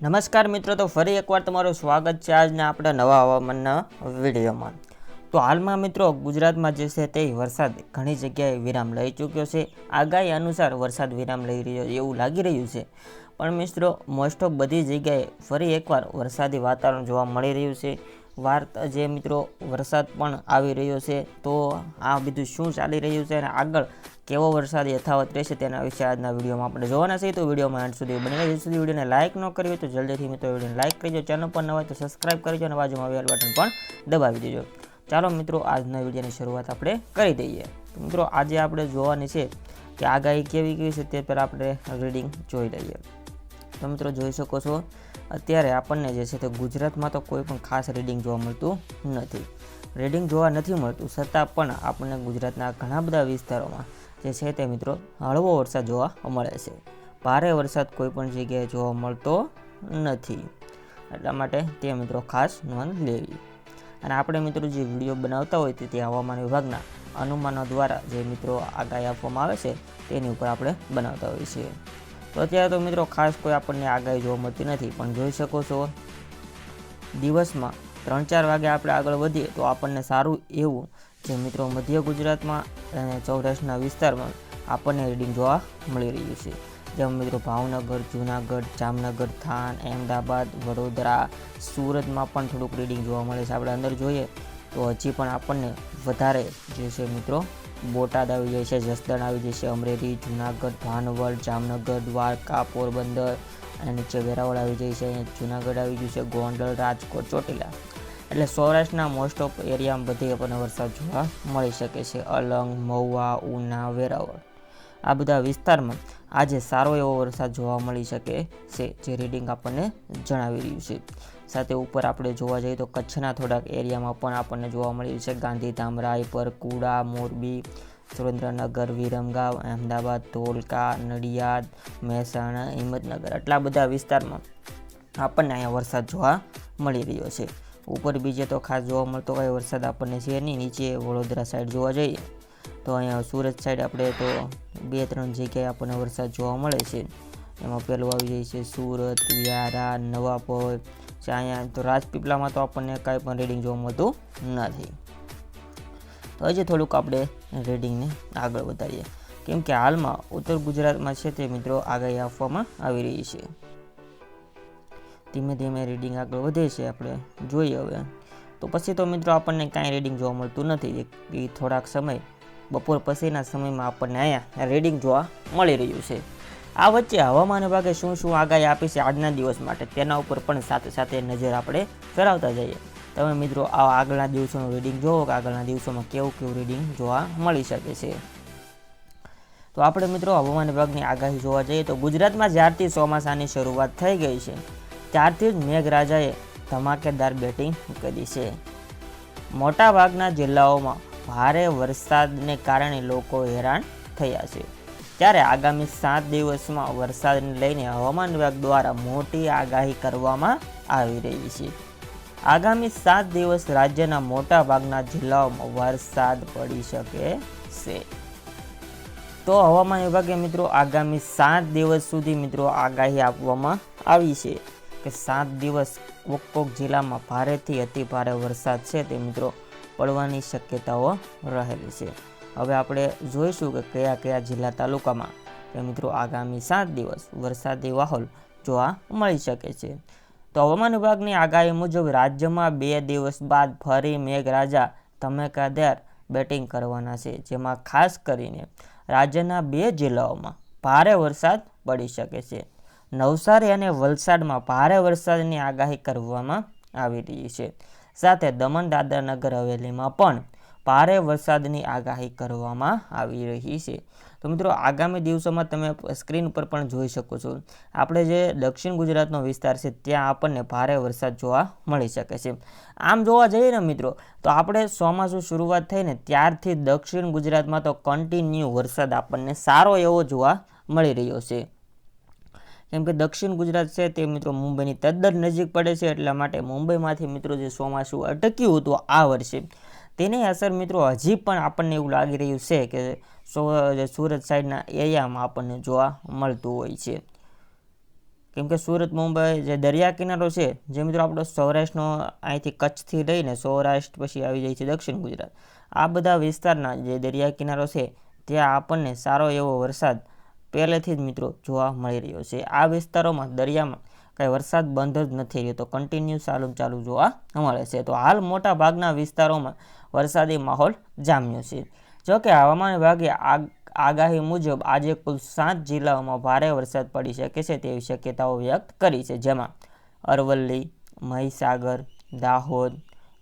નમસ્કાર મિત્રો, તો ફરી એકવાર તમારું સ્વાગત છે આજના આપણા નવા હવામાનના વિડીયોમાં। તો હાલમાં મિત્રો ગુજરાતમાં જે છે તે વરસાદ ઘણી જગ્યાએ વિરામ લઈ ચૂક્યો છે। આગાહી અનુસાર વરસાદ વિરામ લઈ રહ્યો એવું લાગી રહ્યું છે, પણ મિત્રો મોસ્ટ ઓફ બધી જગ્યાએ ફરી એકવાર વરસાદી વાતાવરણ જોવા મળી રહ્યું છે। જે મિત્રો વરસાદ પણ આવી રહ્યો છે, તો આ બધું શું ચાલી રહ્યું છે અને આગળ કેવો વરસાદ યથાવત રહેશે તેના વિશે આજના વિડીયોમાં આપણે જોવાના છે। તો વિડીયોમાં અંત સુધી બની રહેજો। સુધી વિડીયોને લાઇક ન કરી હોય તો જલ્દીથી મિત્રો વિડીયોને લાઇક કરજો, ચેનલ પર નવા હોય તો સબસ્ક્રાઇબ કરજો અને બાજુમાં બેલ બટન પણ દબાવી દેજો। ચાલો મિત્રો આજના વિડીયોની શરૂઆત આપણે કરી દઈએ। તો મિત્રો આજે આપણે જોવાની છે કે આગાહી કેવી છે તે પહેલાં આપણે રીડિંગ જોઈ લઈએ। તો મિત્રો જોઈ શકો છો અત્યારે આપણને જે છે તે ગુજરાતમાં તો કોઈ પણ ખાસ રીડિંગ જોવા મળતું નથી। રીડિંગ જોવા નથી મળતું છતાં પણ આપણને ગુજરાતના ઘણા બધા વિસ્તારોમાં જે છે તે મિત્રો હળવો વરસાદ જોવા મળે છે। ભારે વરસાદ કોઈ પણ જગ્યાએ જોવા મળતો નથી, એટલા માટે તે મિત્રો ખાસ નોંધ લેવી। અને આપણે મિત્રો જે વિડીયો બનાવતા હોય તે હવામાન વિભાગના અનુમાનો દ્વારા જે મિત્રો આગાહી આપવામાં આવે છે તેની ઉપર આપણે બનાવતા હોઈએ છીએ। તો અત્યારે તો મિત્રો ખાસ કોઈ આપણને આગાહી જોવા મળતી નથી, પણ જોઈ શકો છો દિવસમાં 3-4 વાગે આપણે આગળ વધીએ તો આપણને સારું એવું જે મિત્રો મધ્ય ગુજરાતમાં અને સૌરાષ્ટ્રના વિસ્તારમાં આપણને રીડિંગ જોવા મળી રહ્યું છે। જેમ મિત્રો ભાવનગર, જૂનાગઢ, જામનગર, થાન, અમદાવાદ, વડોદરા, સુરતમાં પણ થોડુંક રીડિંગ જોવા મળે છે। આપણે અંદર જોઈએ તો હજી પણ આપણને વધારે જે છે મિત્રો બોટાદ આવી જાય છે, જસદણ આવી જાય છે, અમરેલી, જૂનાગઢ, ભાનવડ, જામનગર, દ્વારકા, પોરબંદર અને નીચે વેરાવળ આવી જાય છે, જૂનાગઢ આવી ગયું છે, ગોંડલ, રાજકોટ, ચોટીલા, એટલે સૌરાષ્ટ્રના મોસ્ટ ઓફ એરિયામાં બધી આપણને વરસાદ જોવા મળી શકે છે। અલંગ, મહુવા, ઉના, વેરાવળ આ બધા વિસ્તારમાં આજે સારો એવો વરસાદ જોવા મળી શકે છે, જે રીડિંગ આપણને જણાવી રહ્યું છે। સાથે ઉપર આપણે જોવા જઈએ તો કચ્છના થોડાક એરિયામાં પણ આપણને જોવા મળ્યું છે। ગાંધીધામ, રાયપર, કુડા, મોરબી, સુરેન્દ્રનગર, વિરમગામ, અમદાવાદ, ધોળકા, નડિયાદ, મહેસાણા, હિંમતનગર આટલા બધા વિસ્તારમાં આપણને અહીંયા વરસાદ જોવા મળી રહ્યો છે। ઉપર બીજે તો ખાસ જોવા મળતો કંઈ વરસાદ આપણને છે નહીં। નીચે વડોદરા સાઈડ જોવા જઈએ તો અહીંયા સુરત સાઈડ આપણે તો 2-3 જગ્યાએ આપણને વરસાદ જોવા મળે છે। એમાં પહેલું આવી જાય છે સુરત, વ્યારા, નવાપોર છે। અહીંયા તો રાજપીપળામાં તો આપણને કાંઈ પણ રીડિંગ જોવા મળતું નથી। તો હજી થોડુંક આપણે રીડિંગને આગળ વધારીએ, કેમ કે હાલમાં ઉત્તર ગુજરાતમાં છે તે મિત્રો આગાહી આપવામાં આવી રહી છે। ધીમે ધીમે રીડિંગ આગળ વધે છે, આપણે જોઈએ હવે। તો પછી તો મિત્રો આપણને કાંઈ રીડિંગ જોવા મળતું નથી। એ થોડાક સમય બપોર પછીના સમયમાં આપણને અહીંયા રીડિંગ જોવા મળી રહ્યું છે। આ વચ્ચે હવામાન વિભાગે શું આગાહી આપી છે આજના દિવસ માટે તેના ઉપર પણ સાથે સાથે નજર આપણે ફેરવતા જઈએ। તમે મિત્રો આ આગળના દિવસોનું રીડિંગ જોવો કે આગળના દિવસોમાં કેવું રીડિંગ જોવા મળી શકે છે। તો આપણે મિત્રો હવામાન વિભાગની આગાહી જોવા જઈએ તો ગુજરાતમાં જ્યારથી ચોમાસાની શરૂઆત થઈ ગઈ છે ત્યારથી જ મેઘરાજાએ ધમાકેદાર બેટિંગ કરી છે। મોટાભાગના જિલ્લાઓમાં ભારે વરસાદને કારણે લોકો હેરાન થયા છે, ત્યારે આગામી 7 દિવસમાં વરસાદને લઈને હવામાન વિભાગ દ્વારા મોટી આગાહી કરવામાં આવી રહી છે। આગામી 7 દિવસ રાજ્યના મોટા ભાગના જિલ્લાઓમાં વરસાદ પડી શકે છે। તો હવામાન વિભાગે મિત્રો આગામી 7 દિવસ સુધી મિત્રો આગાહી આપવામાં આવી છે કે 7 દિવસ કોક જિલ્લામાં ભારેથી અતિ ભારે વરસાદ છે તે મિત્રો પડવાની શક્યતાઓ રહેલી છે। હવે આપણે જોઈશું કે કયા જિલ્લા તાલુકામાં તે મિત્રો આગામી 7 દિવસ વરસાદી માહોલ જોવા મળી શકે છે। તો હવામાન વિભાગની આગાહી મુજબ રાજ્યમાં 2 દિવસ બાદ ફરી મેઘરાજા ધમાકેદાર બેટિંગ કરવાના છે, જેમાં ખાસ કરીને રાજ્યના 2 જિલ્લાઓમાં ભારે વરસાદ પડી શકે છે। નવસારી અને વલસાડમાં ભારે વરસાદની આગાહી કરવામાં આવી રહી છે। સાથે દમણ, દાદરા, નગર હવેલીમાં પણ ભારે વરસાદની આગાહી કરવામાં આવી રહી છે। તો મિત્રો આગામી દિવસોમાં તમે સ્ક્રીન ઉપર પણ જોઈ શકો છો, આપણે જે દક્ષિણ ગુજરાતનો વિસ્તાર છે ત્યાં આપણને ભારે વરસાદ જોવા મળી શકે છે। આમ જોવા જઈએ ને મિત્રો તો આપણે ચોમાસું શરૂઆત થઈને ત્યારથી દક્ષિણ ગુજરાતમાં તો કન્ટિન્યુ વરસાદ આપણને સારો એવો જોવા મળી રહ્યો છે, કેમ કે દક્ષિણ ગુજરાત છે તે મિત્રો મુંબઈની તદ્દન નજીક પડે છે, એટલા માટે મુંબઈમાંથી મિત્રો જે ચોમાસું અટક્યું હતું આ વર્ષે તેની અસર મિત્રો હજી પણ આપણને એવું લાગી રહ્યું છે કે સુરત સાઈડના એરિયામાં આપણને જોવા મળતું હોય છે। કેમ કે સુરત મુંબઈ જે દરિયા કિનારો છે, જે મિત્રો આપણો સૌરાષ્ટ્રનો અહીંથી કચ્છથી લઈને સૌરાષ્ટ્ર પછી આવી જાય છે દક્ષિણ ગુજરાત, આ બધા વિસ્તારના જે દરિયા કિનારો છે ત્યાં આપણને સારો એવો વરસાદ પહેલેથી જ મિત્રો જોવા મળી રહ્યો છે. આ વિસ્તારોમાં દરિયામાં કાંઈ વરસાદ બંધ જ નથી રહ્યો, તો કન્ટિન્યુ ચાલુ જોવા મળે છે. તો હાલ મોટા ભાગના વિસ્તારોમાં વરસાદી માહોલ જામ્યો છે. જોકે હવામાન વિભાગે આગાહી મુજબ આજે કુલ 7 જિલ્લાઓમાં ભારે વરસાદ પડી શકે છે તેવી શક્યતાઓ વ્યક્ત કરી છે, જેમાં અરવલ્લી, મહીસાગર, દાહોદ,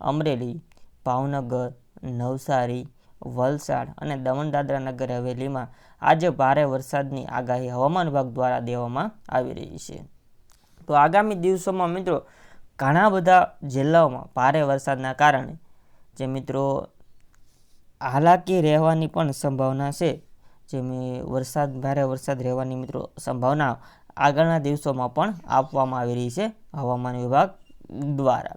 અમરેલી, ભાવનગર, નવસારી, વલસાડ અને દમણ દાદરા નગર હવેલીમાં આજે ભારે વરસાદની આગાહી હવામાન વિભાગ દ્વારા દેવામાં આવી રહી છે. તો આગામી દિવસોમાં મિત્રો ઘણા બધા જિલ્લાઓમાં ભારે વરસાદના કારણે જે મિત્રો હાલાકી રહેવાની પણ સંભાવના છે, જે ભારે વરસાદ રહેવાની મિત્રો સંભાવના આગળના દિવસોમાં પણ આપવામાં આવી રહી છે હવામાન વિભાગ દ્વારા.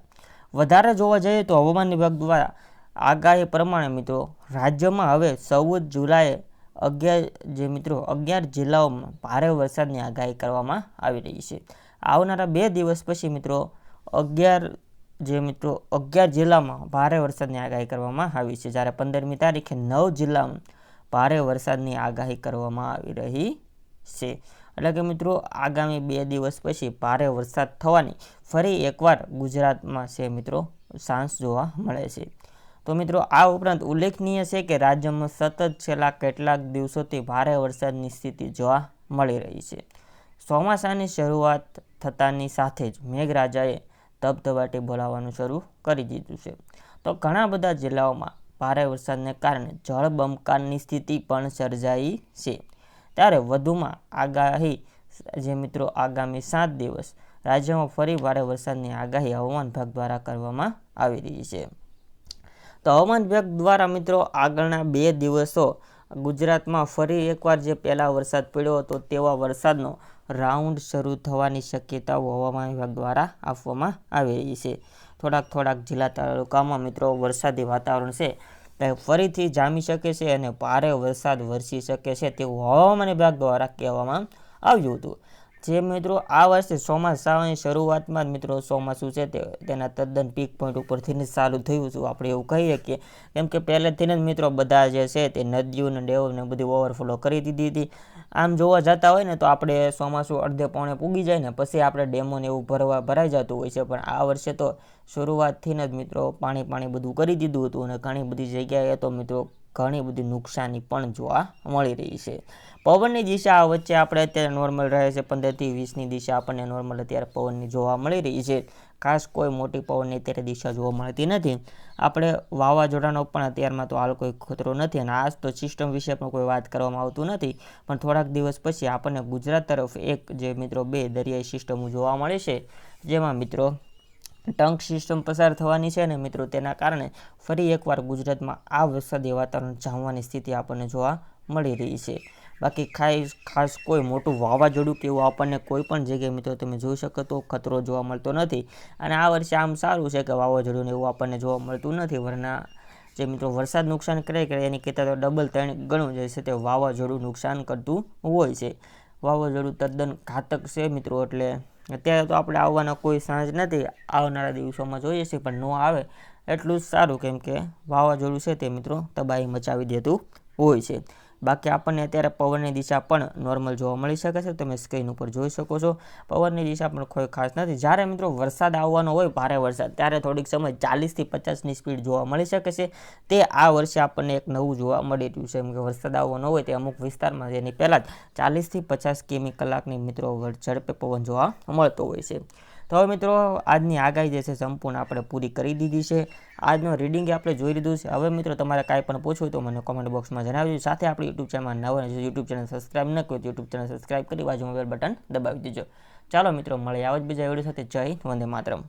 વધારે જોવા જઈએ તો હવામાન વિભાગ દ્વારા આગાહી પ્રમાણે મિત્રો રાજ્યમાં હવે 14 જુલાઈએ 11 જિલ્લાઓમાં ભારે વરસાદની આગાહી કરવામાં આવી રહી છે. આવનારા 2 દિવસ પછી મિત્રો 11 જિલ્લામાં ભારે વરસાદની આગાહી કરવામાં આવી છે, જ્યારે 15મી તારીખે 9 જિલ્લામાં ભારે વરસાદની આગાહી કરવામાં આવી રહી છે. એટલે કે મિત્રો આગામી 2 દિવસ પછી ભારે વરસાદ થવાની ફરી એકવાર ગુજરાતમાં છે મિત્રો ચાન્સ જોવા મળે છે. તો મિત્રો આ ઉપરાંત ઉલ્લેખનીય છે કે રાજ્યમાં સતત છેલ્લા કેટલાક દિવસોથી ભારે વરસાદની સ્થિતિ જોવા મળી રહી છે. ચોમાસાની શરૂઆત થતાની સાથે જ મેઘરાજાએ ધબધબાટી બોલાવવાનું શરૂ કરી દીધું છે. તો ઘણા બધા જિલ્લાઓમાં ભારે વરસાદને કારણે જળબંબાકારની સ્થિતિ પણ સર્જાઈ છે. ત્યારે વધુમાં આગાહી જે મિત્રો આગામી 7 દિવસ રાજ્યમાં ફરી ભારે વરસાદની આગાહી હવામાન વિભાગ દ્વારા કરવામાં આવી રહી છે. તો હવામાન વિભાગ દ્વારા મિત્રો આગળના 2 દિવસો ગુજરાતમાં ફરી એકવાર જે પહેલા વરસાદ પડ્યો હતો તેવા વરસાદનો રાઉન્ડ શરૂ થવાની શક્યતાઓ હવામાન વિભાગ દ્વારા આપવામાં આવી રહી છે. થોડાક જિલ્લા તાલુકામાં મિત્રો વરસાદી વાતાવરણ છે તે ફરીથી જામી શકે છે અને ભારે વરસાદ વરસી શકે છે તેવું હવામાન વિભાગ દ્વારા કહેવામાં આવ્યું હતું. જે મિત્રો આ વર્ષે ચોમાસાની શરૂઆતમાં જ મિત્રો ચોમાસું છે તેના તદ્દન પીક પોઈન્ટ ઉપરથી જ ચાલુ થયું હતું, આપણે એવું કહીએ કે કેમ કે પહેલેથી જ મિત્રો બધા જે છે તે નદીઓ અને ડેમને બધી ઓવરફ્લો કરી દીધી હતી. આમ જોવા જતા હોય ને તો આપણે ચોમાસું અડધે પોણે પૂગી જાય ને પછી આપણે ડેમોને એવું ભરાઈ જતું હોય છે, પણ આ વર્ષે તો શરૂઆતથી જ મિત્રો પાણી બધું કરી દીધું હતું અને ઘણી બધી જગ્યાએ તો મિત્રો ઘણી બધી નુકસાની પણ જોવા મળી રહી છે. પવનની દિશા વચ્ચે આપણે અત્યારે નોર્મલ રહે છે, 15થી 20ની દિશા આપણને નોર્મલ અત્યારે પવનની જોવા મળી રહી છે. ખાસ કોઈ મોટી પવનની અત્યારે દિશા જોવા મળતી નથી. આપણે વાવાઝોડાનો પણ અત્યારમાં તો હાલ કોઈ ખતરો નથી અને આજ તો સિસ્ટમ વિશે પણ કોઈ વાત કરવામાં આવતું નથી, પણ થોડાક દિવસ પછી આપણને ગુજરાત તરફ એક જે મિત્રો 2 દરિયાઈ સિસ્ટમો જોવા મળે છે, જેમાં મિત્રો ટંક સિસ્ટમ પસાર થવાની છે અને મિત્રો તેના કારણે ફરી એકવાર ગુજરાતમાં આ વરસાદી વાતાવરણ જામવાની સ્થિતિ આપણને જોવા મળી રહી છે. બાકી ખાસ કોઈ મોટું વાવાઝોડું કે એવું આપણને કોઈ પણ જગ્યાએ મિત્રો તમે જોઈ શકો તો ખતરો જોવા મળતો નથી. અને આ વર્ષે આમ સારું છે કે વાવાઝોડું એવું આપણને જોવા મળતું નથી, વરના જે મિત્રો વરસાદ નુકસાન કરે એની કરતાં તો ડબલ 3 ગણું જે છે તે વાવાઝોડું નુકસાન કરતું હોય છે. વાવાઝોડું તદ્દન ઘાતક છે મિત્રો, એટલે અત્યારે તો આપણે આવવાના કોઈ ચાન્સ નથી, આવનારા દિવસોમાં જોઈએ છે, પણ ન આવે એટલું જ સારું, કેમ કે વાવાઝોડું છે તે મિત્રો તબાહી મચાવી દેતું હોય છે. બાકી આપણને અત્યારે પવનની દિશા પણ નોર્મલ જોવા મળી શકે છે, તમે સ્ક્રીન ઉપર જોઈ શકો છો. પવનની દિશા પણ કોઈ ખાસ નથી. જ્યારે મિત્રો વરસાદ આવવાનો હોય ભારે વરસાદ, ત્યારે થોડીક સમય 40થી 50ની સ્પીડ જોવા મળી શકે છે. તે આ વર્ષે આપણને એક નવું જોવા મળી રહ્યું છે, કેમ કે વરસાદ આવવાનો હોય તે અમુક વિસ્તારમાં જેની પહેલાં જ 40થી 50 કિમી કલાકની મિત્રો ઝડપે પવન જોવા મળતો હોય છે. તો હવે મિત્રો આજની આગાહી જે છે સંપૂર્ણ આપણે પૂરી કરી દીધી છે. આજનો રીડિંગ આપણે જોઈ લીધું છે. હવે મિત્રો તમારે કાંઈ પણ પૂછવું તો મને કોમેન્ટ બોક્સમાં જણાવજો. સાથે આપણી યુટ્યુબ ચેનલમાં નવા યુટ્યુબ ચેનલ સબસ્ક્રાઈબ ન કર્યું તો યુટ્યુબ ચેનલ સબસ્ક્રાઈબ કરી બાજુમાં બેલ બટન દબાવી દેજો. ચાલો મિત્રો મળીએ આવા જ બીજા વિડીયો સાથે. જય હિન્દ, વંદે માતરમ.